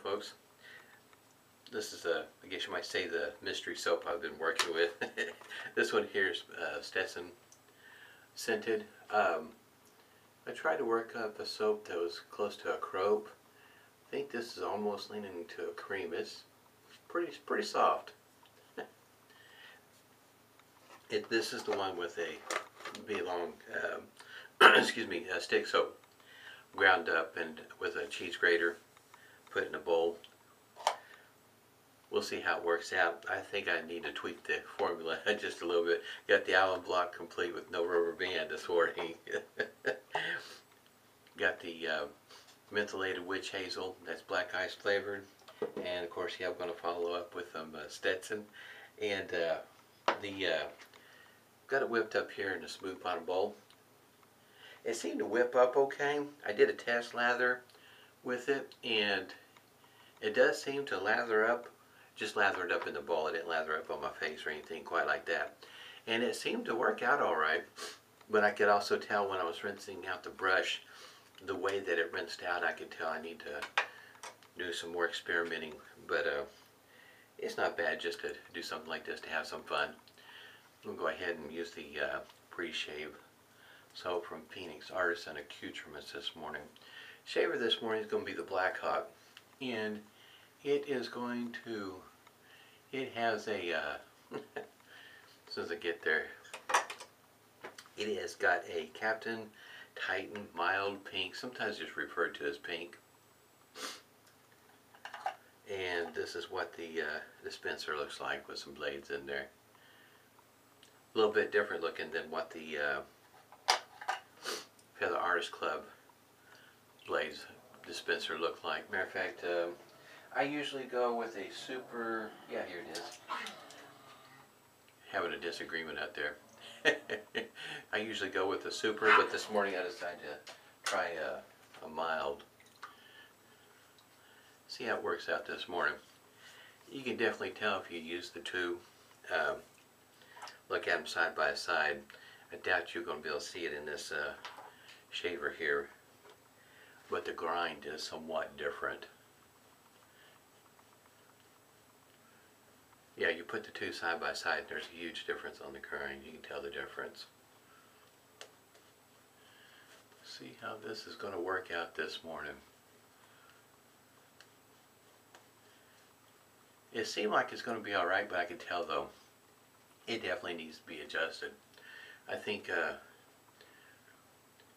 folks. This is I guess you might say, the mystery soap I've been working with. This one here is Stetson scented. I tried to work up a soap that was close to a crope. I think this is almost leaning to a cream. It's pretty soft. This is the one with a Vie Long, excuse me, stick soap, ground up and with a cheese grater, put in a bowl. We'll see how it works out. I think I need to tweak the formula just a little bit. Got the alum block complete with no rubber band this morning. Got the mentholated witch hazel, that's black ice flavored. And of course, yeah, I'm going to follow up with some Stetson. And got it whipped up here in a smooth bottom bowl. It seemed to whip up okay. I did a test lather with it, and it does seem to lather up. Just lathered up in the bowl. It didn't lather up on my face or anything quite like that. And it seemed to work out alright. But I could also tell when I was rinsing out the brush, the way that it rinsed out, I could tell I need to do some more experimenting. But it's not bad just to do something like this to have some fun. We'll go ahead and use the Preshave soap from Phoenix Artisan Accoutrements this morning. Shaver this morning is going to be the Black Hawk. And it is going to, it has a, as soon as I get there, it has got a Captain Titan mild pink, sometimes just referred to as pink. And this is what the dispenser looks like with some blades in there. A little bit different looking than what the Feather Artist Club blades dispenser looked like. Matter of fact, I usually go with a super, yeah, here it is. Having a disagreement out there. I usually go with a super, but this morning I decided to try a mild. See how it works out this morning. You can definitely tell if you use the two. Look at them side by side. I doubt you're going to be able to see it in this shaver here, but the grind is somewhat different. Yeah, you put the two side by side, and there's a huge difference on the grind. You can tell the difference. See how this is going to work out this morning. It seemed like it's going to be alright, but I can tell though, it definitely needs to be adjusted. I think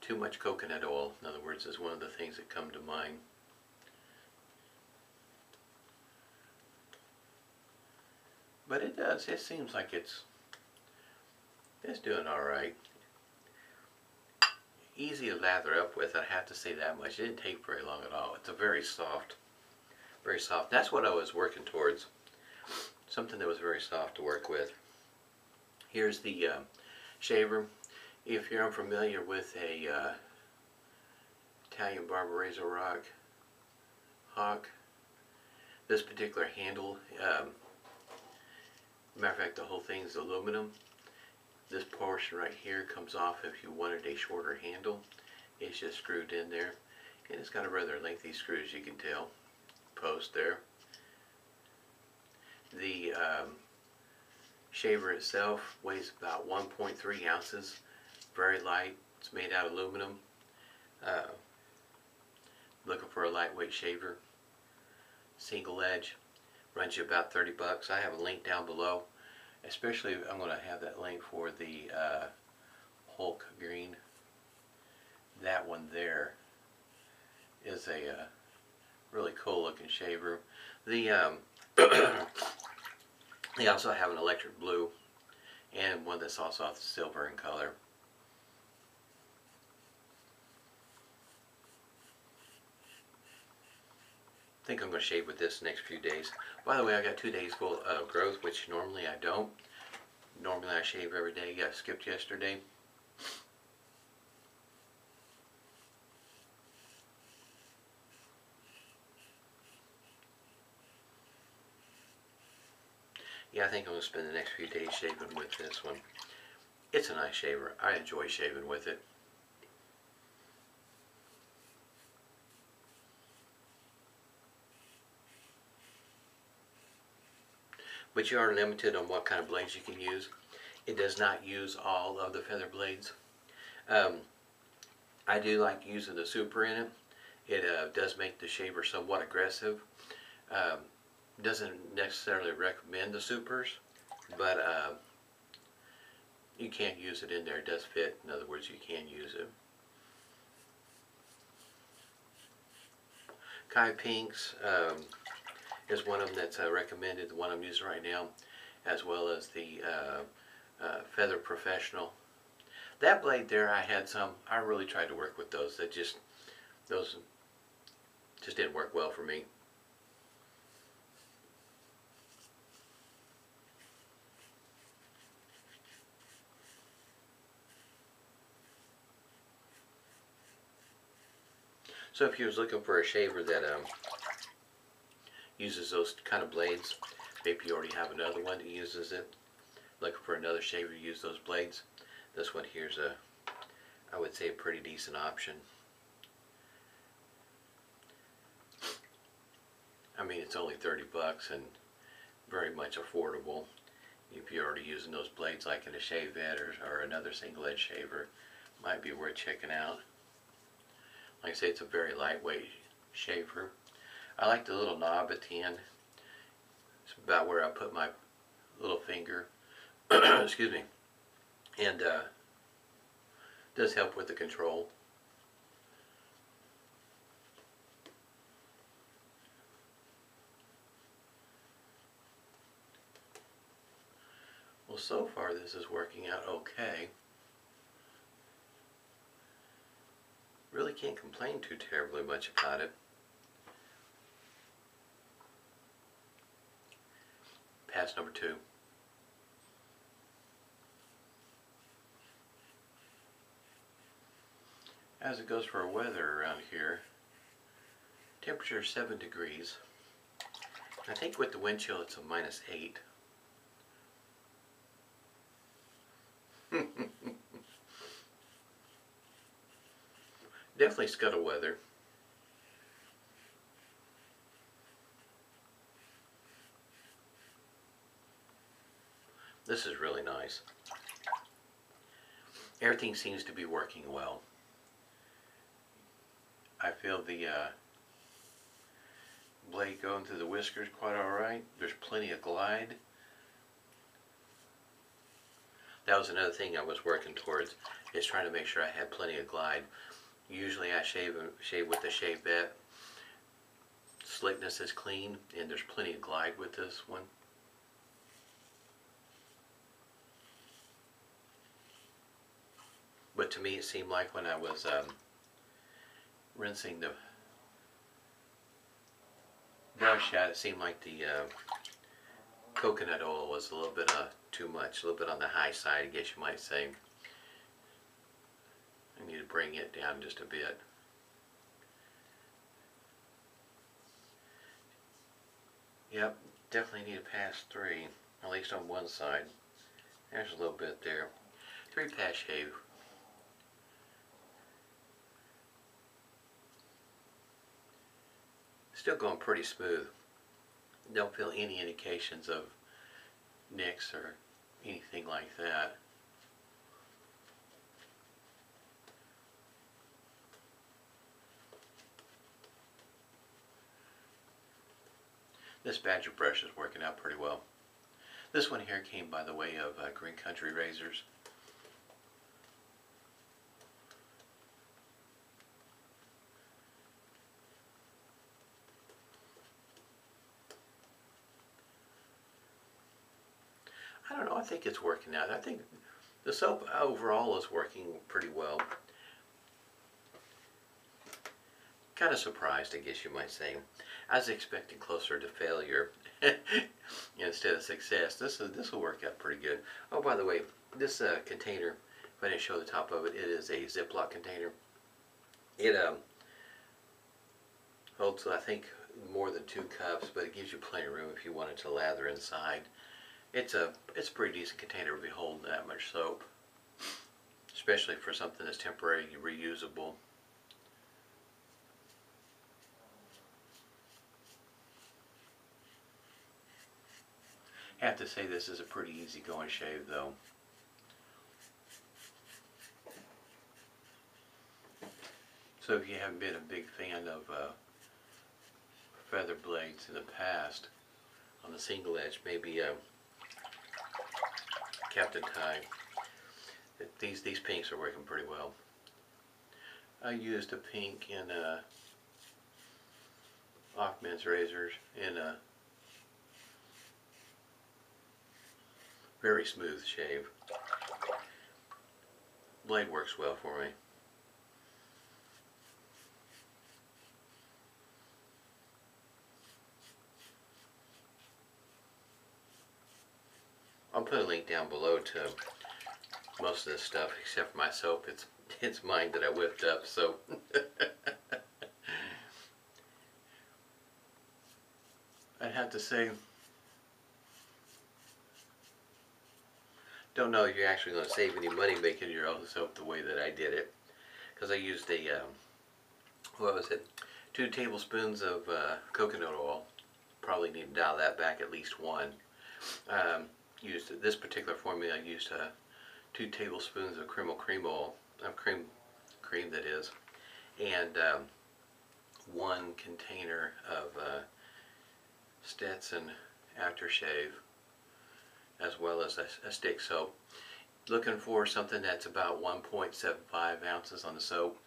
too much coconut oil, in other words, is one of the things that come to mind. But it does. It seems like it's doing all right. Easy to lather up with. I have to say that much. It didn't take very long at all. It's a very soft, very soft. That's what I was working towards. Something that was very soft to work with. Here's the shaver. If you're unfamiliar with a Italian barber RazoRock Hawk, this particular handle. Matter of fact, the whole thing is aluminum. This portion right here comes off if you wanted a shorter handle. It's just screwed in there. And it's got a rather lengthy screw, as you can tell. Post there. The shaver itself weighs about 1.3 ounces. Very light. It's made out of aluminum. Looking for a lightweight shaver. Single edge. Runs you about 30 bucks. I have a link down below. Especially, I'm going to have that link for the Hulk green. That one there is a really cool looking shaver. They also have an electric blue and one that's also silver in color. I think I'm going to shave with this the next few days. By the way, I got 2 days full of growth, which normally I don't. Normally I shave every day. I skipped yesterday. Yeah, I think I'm going to spend the next few days shaving with this one. It's a nice shaver. I enjoy shaving with it. but you are limited on what kind of blades you can use. It does not use all of the feather blades. I do like using the super in it. It does make the shaver somewhat aggressive. Doesn't necessarily recommend the supers, but you can use it in there. It does fit. In other words, you can use it. Kai Pinks is one of them that's recommended, the one I'm using right now, as well as the Feather Professional. That blade there, I had some. I really tried to work with those. Those just didn't work well for me. So if you was looking for a shaver that uses those kind of blades, maybe you already have another one that uses it, looking for another shaver to use those blades, this one here's I would say a pretty decent option. I mean, it's only 30 bucks and very much affordable. If you're already using those blades like in a shave head or another single edge shaver, might be worth checking out. Like I say, it's a very lightweight shaver. I like the little knob at the end. It's about where I put my little finger. Excuse me. And does help with the control. Well, so far this is working out okay. Really can't complain too terribly much about it. Pass number 2. As it goes for weather around here, temperature is 7 degrees. I think with the wind chill it's a -8. Definitely scuttle weather. This is really nice. Everything seems to be working well. I feel the blade going through the whiskers quite alright. There's plenty of glide. That was another thing I was working towards, is trying to make sure I had plenty of glide. Usually I shave with the shave bit. Slickness is clean, and there's plenty of glide with this one. But to me it seemed like when I was rinsing the brush out, it seemed like the coconut oil was a little bit too much, a little bit on the high side, I guess you might say. I need to bring it down just a bit. Yep, definitely need to pass 3, at least on one side. There's a little bit there. 3 pass shave. Still going pretty smooth. Don't feel any indications of nicks or anything like that. This badger brush is working out pretty well. This one here came by the way of Green Country razors. I don't know, I think it's working out. I think the soap overall is working pretty well. Kind of surprised, I guess you might say. I was expecting closer to failure instead of success. This will work out pretty good. Oh, by the way, this container, if I didn't show the top of it, it is a Ziploc container. It holds, I think, more than 2 cups, but it gives you plenty of room if you wanted to lather inside. It's a pretty decent container to be holding that much soap, especially for something that's temporary, reusable. have to say this is a pretty easy going shave though. So if you haven't been a big fan of feather blades in the past, on the single edge, maybe Captain Time. These pinks are working pretty well. I used a pink in Offman's razors in a very smooth shave. Blade works well for me. I'll put a link down below to most of this stuff, except for my soap. It's mine that I whipped up, so I'd have to say, don't know if you're actually going to save any money making your own soap the way that I did it, because I used a what was it, 2 tablespoons of coconut oil. Probably need to dial that back at least 1. Used this particular formula. I used 2 tablespoons of Cremo Cream oil, cream that is, and 1 container of Stetson aftershave, as well as a stick soap. Looking for something that's about 1.75 ounces on the soap.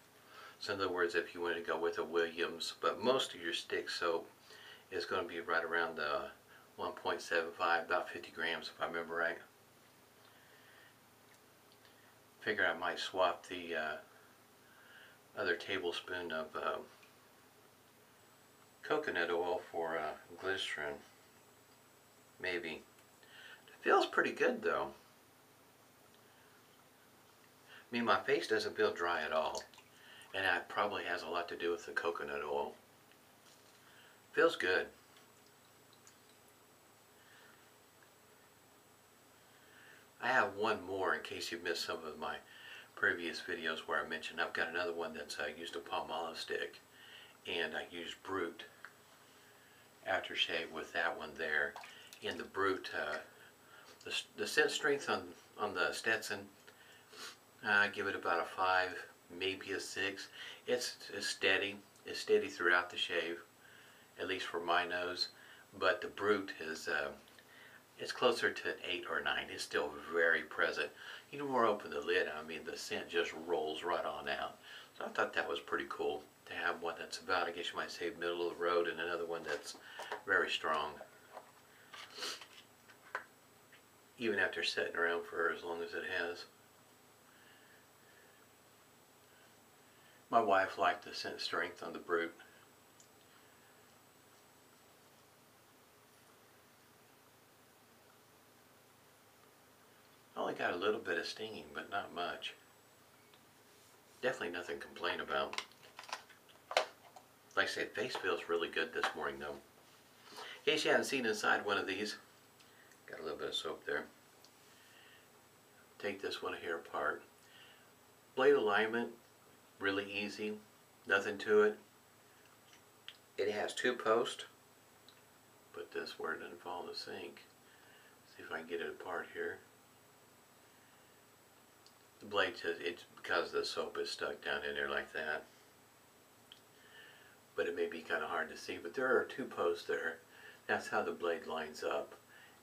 So in other words, if you want to go with a Williams, but most of your stick soap is going to be right around the 1.75, about 50 grams if I remember right. Figure I might swap the other tablespoon of coconut oil for glycerin. Maybe. It feels pretty good though. I mean, my face doesn't feel dry at all, and that probably has a lot to do with the coconut oil. Feels good. I have one more in case you missed some of my previous videos where I mentioned I've got another one that's I used a Palmolive stick, and I used Brute aftershave with that one there. In the Brute, the scent strength on the Stetson, I give it about a 5, maybe a 6. It's steady. It's steady throughout the shave, at least for my nose. But the Brute is it's closer to an 8 or 9. It's still very present. You more open the lid, I mean, the scent just rolls right on out. So I thought that was pretty cool to have one that's about, I guess you might say, middle of the road, and another one that's very strong. Even after sitting around for as long as it has. My wife liked the scent strength on the Brute. Only got a little bit of stinging, but not much. Definitely nothing to complain about. Like I said, face feels really good this morning though. In case you haven't seen inside one of these, got a little bit of soap there. Take this one here apart. Blade alignment, really easy, nothing to it. It has 2 posts. Put this where it doesn't fall in the sink. See if I can get it apart here. The blade just, it's because the soap is stuck down in there like that. But it may be kind of hard to see, but there are 2 posts there. That's how the blade lines up.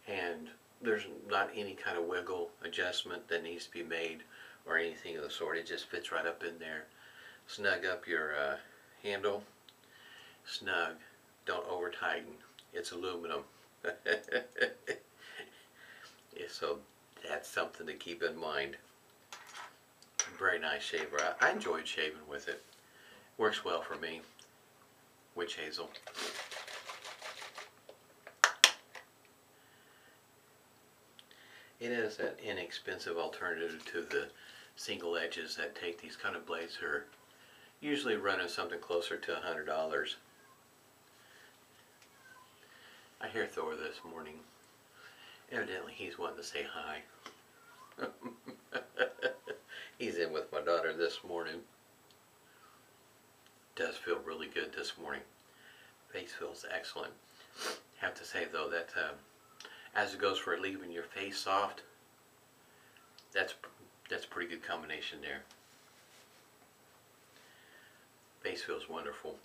And there's not any kind of wiggle adjustment that needs to be made or anything of the sort. It just fits right up in there. Snug up your handle. Snug. Don't over tighten. It's aluminum. So that's something to keep in mind. Very nice shaver. I enjoyed shaving with it. Works well for me. Witch hazel. It is an inexpensive alternative to the single edges that take these kind of blades that are usually running something closer to $100. I hear Thor this morning. Evidently he's wanting to say hi. He's in with my daughter this morning. Does feel really good this morning. Face feels excellent. Have to say though that as it goes for leaving your face soft. That's a pretty good combination there. Face feels wonderful.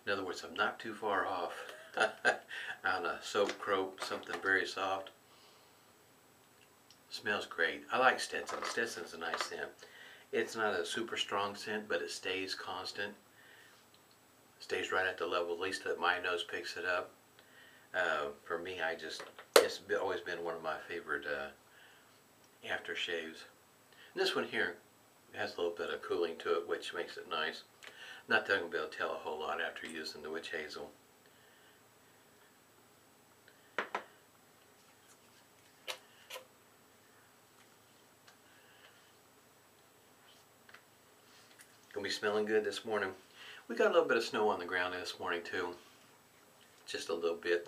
In other words, I'm not too far off on a soap croak, something very soft. Smells great. I like Stetson. Stetson's a nice scent. It's not a super strong scent, but it stays constant. Stays right at the level, at least that my nose picks it up. For me, it's always been one of my favorite aftershaves. And this one here has a little bit of cooling to it, which makes it nice. Not that I'm going to be able to tell a whole lot after using the witch hazel. Gonna be smelling good this morning. We got a little bit of snow on the ground this morning too. Just a little bit.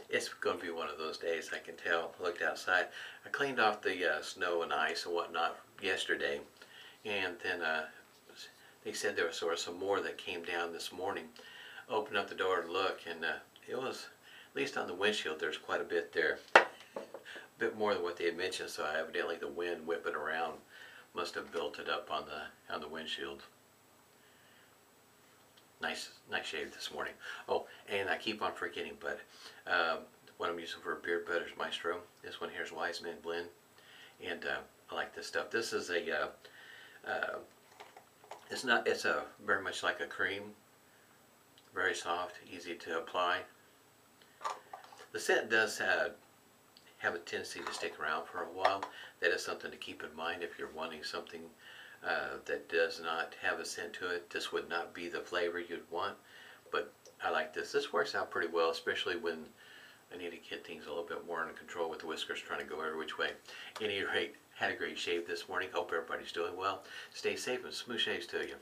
It's going to be one of those days, I can tell. I looked outside. I cleaned off the snow and ice and whatnot yesterday, and then they said there was sort of some more that came down this morning. Opened up the door and look, and it was, at least on the windshield, there's quite a bit there. A bit more than what they had mentioned, so evidently the wind whipping around must have built it up on the windshield. Nice shave this morning. Oh, and I keep on forgetting, but what I'm using for a beard butter is Maestro. This one here is Wisemen blend, and I like this stuff. This is a it's a very much like a cream, very soft, easy to apply. The scent does have a tendency to stick around for a while. That is something to keep in mind if you're wanting something that does not have a scent to it. This would not be the flavor you'd want, but I like this. This works out pretty well, especially when I need to get things a little bit more under control with the whiskers trying to go every which way. At any rate, had a great shave this morning. Hope everybody's doing well. Stay safe and smooth shaves to you.